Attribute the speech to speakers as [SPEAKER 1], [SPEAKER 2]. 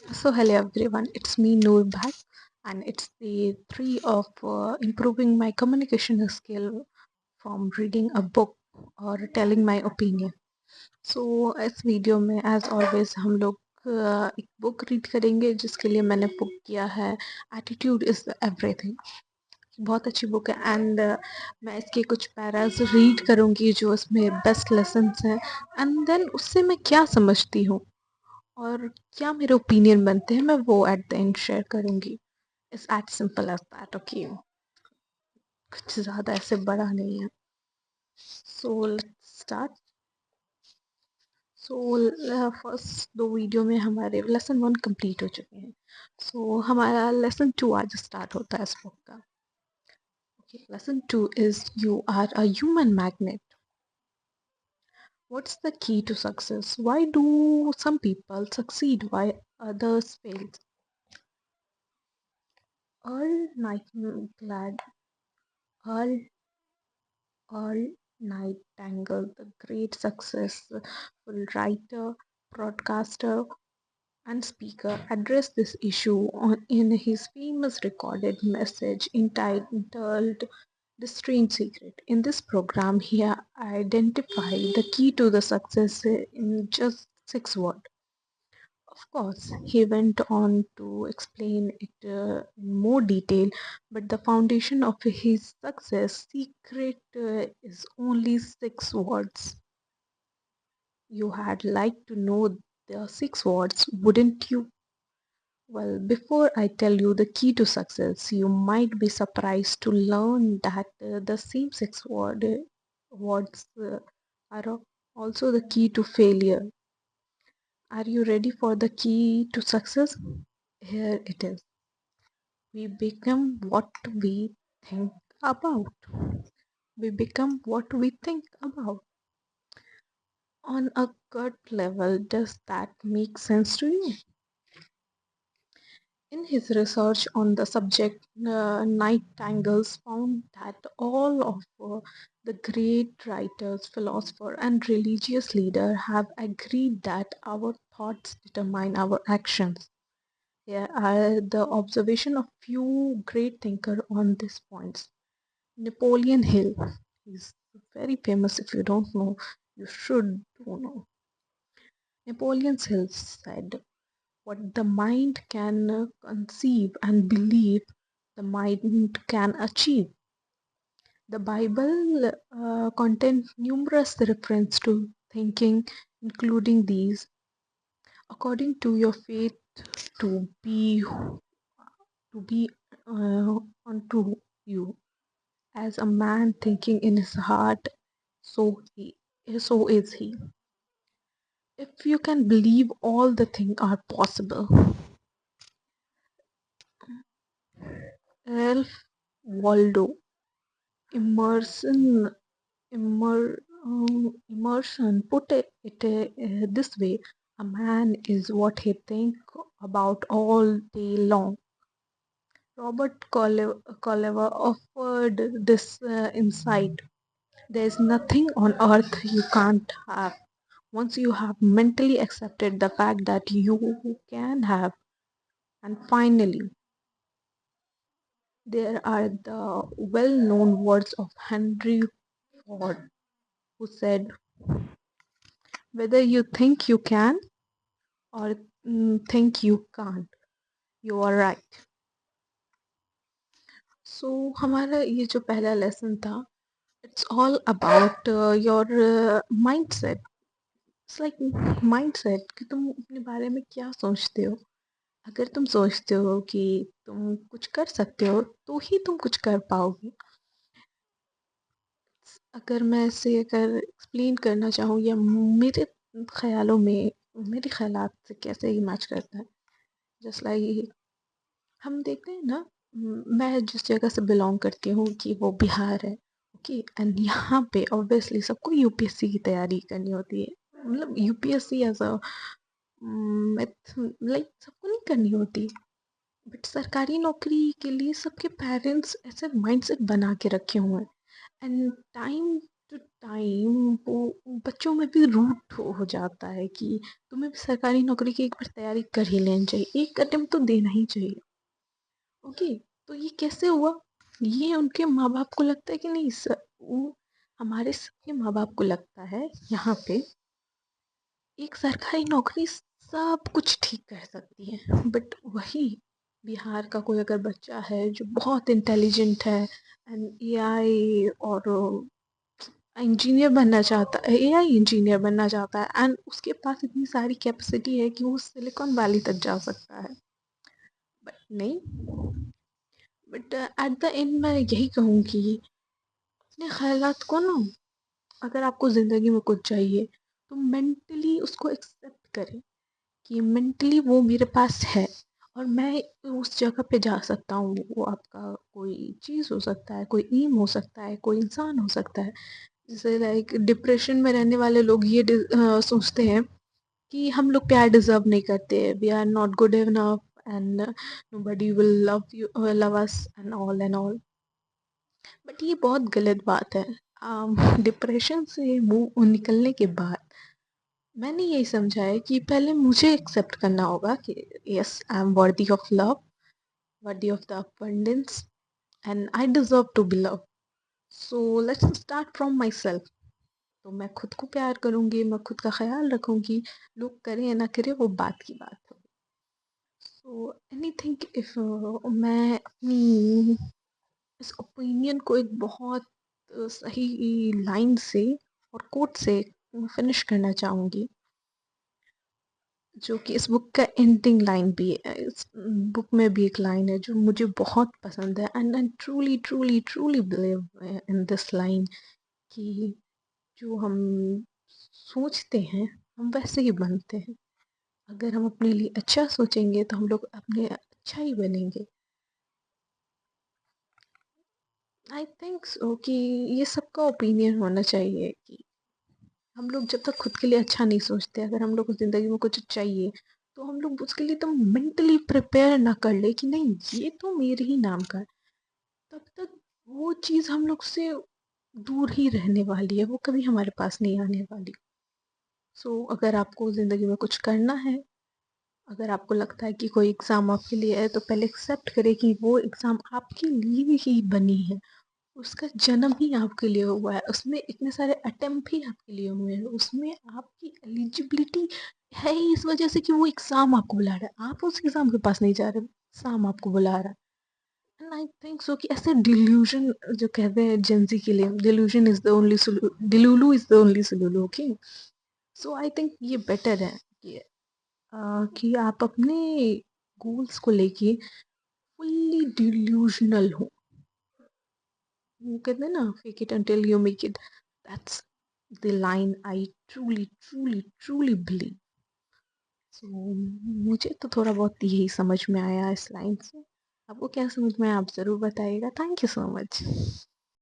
[SPEAKER 1] So hello everyone, it's me Noor back, and it's the three of improving my communication skill from reading a book और telling my opinion. So इस video में as always हम लोग एक book read करेंगे जिसके लिए मैंने बुक किया है एटीट्यूड इज एवरीथिंग। बहुत अच्छी बुक है एंड मैं इसके कुछ पैराज रीड करूँगी जो इसमें बेस्ट लेसन्स हैं एंड देन उससे मैं क्या समझती हूँ और क्या मेरे ओपिनियन बनते हैं मैं वो एट द एंड शेयर करूँगी। It's at simple as that. Okay, कुछ ज़्यादा ऐसे बड़ा नहीं है। So let's start. So first दो वीडियो में हमारे लेसन वन कंप्लीट हो चुके हैं। सो हमारा लेसन टू आज स्टार्ट होता है इस बुक का। Okay, lesson two is you are a human magnet. What's the key to success? Why do some people succeed while others fail? Earl Nightingale, Earl Earl Nightingale, the great successful writer, broadcaster, and speaker, addressed this issue in his famous recorded message entitled The Strange Secret. In this program, he identified the key to the success in just 6 words. Of course, he went on to explain it in more detail, but the foundation of his success secret is only 6 words. You had liked to know the 6 words, wouldn't you? Well, before I tell you the key to success, you might be surprised to learn that the same words are also the key to failure. Are you ready for the key to success? Here it is. We become what we think about. We become what we think about. On a gut level, does that make sense to you? In his research on the subject, Nightingales found that all of the great writers, philosophers, and religious leaders have agreed that our thoughts determine our actions. Here are the observation of few great thinkers on these points. Napoleon Hill, he's very famous. If you don't know, you should know. Napoleon Hill said, what the mind can conceive and believe, the mind can achieve. The Bible contains numerous references to thinking, including these. According to your faith to be unto you, as a man thinking in his heart, so is he. If you can believe all the things are possible. Ralph Waldo Emerson Emerson put it this way: a man is what he thinks about all day long. Robert Colliver offered this insight. There is nothing on earth you can't have once you have mentally accepted the fact that you can have. And finally, there are the well known words of Henry Ford, who said, whether you think you can or think you can't, you are right. So हमारा ये जो पहला lesson था, it's all about your mindset. It's like mindset कि तुम अपने बारे में क्या सोचते हो। अगर तुम सोचते हो कि तुम कुछ कर सकते हो तो ही तुम कुछ कर पाओगे। अगर मैं इसे अगर एक्सप्लेन करना चाहूँ या मेरे ख़्यालों में मेरे ख़्यालात से कैसे ये मैच करता है, जस्ट लाइक हम देखते हैं ना, मैं जिस जगह से बिलोंग करती हूँ कि वो बिहार है। ओके, एंड यहाँ पे ऑब्वियसली सबको यूपीएससी की तैयारी करनी होती है। मतलब यूपीएससी एज अ लाइक सबको नहीं करनी होती, बट सरकारी नौकरी के लिए सबके पेरेंट्स ऐसे माइंडसेट बना के रखे हुए हैं। एंड टाइम टू टाइम वो बच्चों में भी रूट हो जाता है कि तुम्हें भी सरकारी नौकरी की एक बार तैयारी कर ही लेनी चाहिए, एक अटेम्प्ट तो देना ही चाहिए। ओके, तो ये कैसे हुआ? ये उनके माँ बाप को लगता है कि नहीं हमारे सबके माँ बाप को लगता है यहाँ पे एक सरकारी नौकरी सब कुछ ठीक कर सकती है, बट वही बिहार का कोई अगर बच्चा है जो बहुत इंटेलिजेंट है एंड एआई और इंजीनियर बनना चाहता है, एआई इंजीनियर बनना चाहता है एंड उसके पास इतनी सारी कैपेसिटी है कि वो सिलिकॉन वैली तक जा सकता है, बट नहीं। बट एट द एंड मैं यही कहूँगी, अपने ख्यालात को ना, अगर आपको ज़िंदगी में कुछ चाहिए तो मेंटली उसको एक्सेप्ट करें कि मेंटली वो मेरे पास है और मैं उस जगह पे जा सकता हूँ। वो आपका कोई चीज़ हो सकता है, कोई एम हो सकता है, कोई इंसान हो सकता है। जैसे लाइक डिप्रेशन में रहने वाले लोग ये सोचते हैं कि हम लोग प्यार डिजर्व नहीं करते, we are not good enough and nobody will love you, love us and all. But ये बहुत गलत बात है। डिप्रेशन से मुंह निकलने के बाद मैंने यही समझा है कि पहले मुझे एक्सेप्ट करना होगा कि yes I am worthy of love, worthy of the abundance and I deserve to be love. So let's start from myself. तो मैं खुद को प्यार करूंगी, मैं खुद का ख्याल रखूंगी, लोग करें या ना करें वो बात की बात है। सो एनीथिंग इफ मैं अपनी इस ओपिनियन को एक बहुत सही लाइन से और कोट से फिनिश करना चाहूंगी, जो कि इस बुक का एंडिंग लाइन भी है। इस बुक में भी एक लाइन है जो मुझे बहुत पसंद है and I truly truly truly believe in this line कि जो हम सोचते हैं हम वैसे ही बनते हैं। अगर हम अपने लिए अच्छा सोचेंगे तो हम लोग अपने अच्छा ही बनेंगे। आई थिंक सो कि ये सबका ओपिनियन होना चाहिए कि हम लोग जब तक खुद के लिए अच्छा नहीं सोचते, अगर हम लोग को ज़िंदगी में कुछ चाहिए तो हम लोग उसके लिए तो मेंटली प्रिपेयर ना कर ले कि नहीं ये तो मेरे ही नाम का है, तब तक वो चीज़ हम लोग से दूर ही रहने वाली है, वो कभी हमारे पास नहीं आने वाली। सो अगर आपको ज़िंदगी में कुछ करना है, अगर आपको लगता है कि कोई एग्ज़ाम आपके लिए है तो पहले एक्सेप्ट करें कि वो एग्ज़ाम आपके लिए ही बनी है, उसका जन्म ही आपके लिए हुआ है, उसमें इतने सारे अटेम्प्ट ही आपके लिए हुए हैं, उसमें आपकी एलिजिबिलिटी है ही इस वजह से कि वो एग्ज़ाम आपको बुला रहा है, आप उस एग्ज़ाम के पास नहीं जा रहे, एग्ज़ाम आपको बुला रहा है। एंड आई थिंक सो कि ऐसे डिल्यूजन जो कहते हैं जेंजी के लिए, delusion is the only delulu is the only solulu. Okay, so I think ये बेटर है कि आप अपने गोल्स को लेके फुल्ली डिल्यूजनल हो। वो कहते हैं ना, fake it until you make it, that's the line I truly truly truly believe. So मुझे तो थोड़ा बहुत यही समझ में आया इस लाइन से। आपको क्या समझ में आया आप ज़रूर बताइएगा। Thank you so much.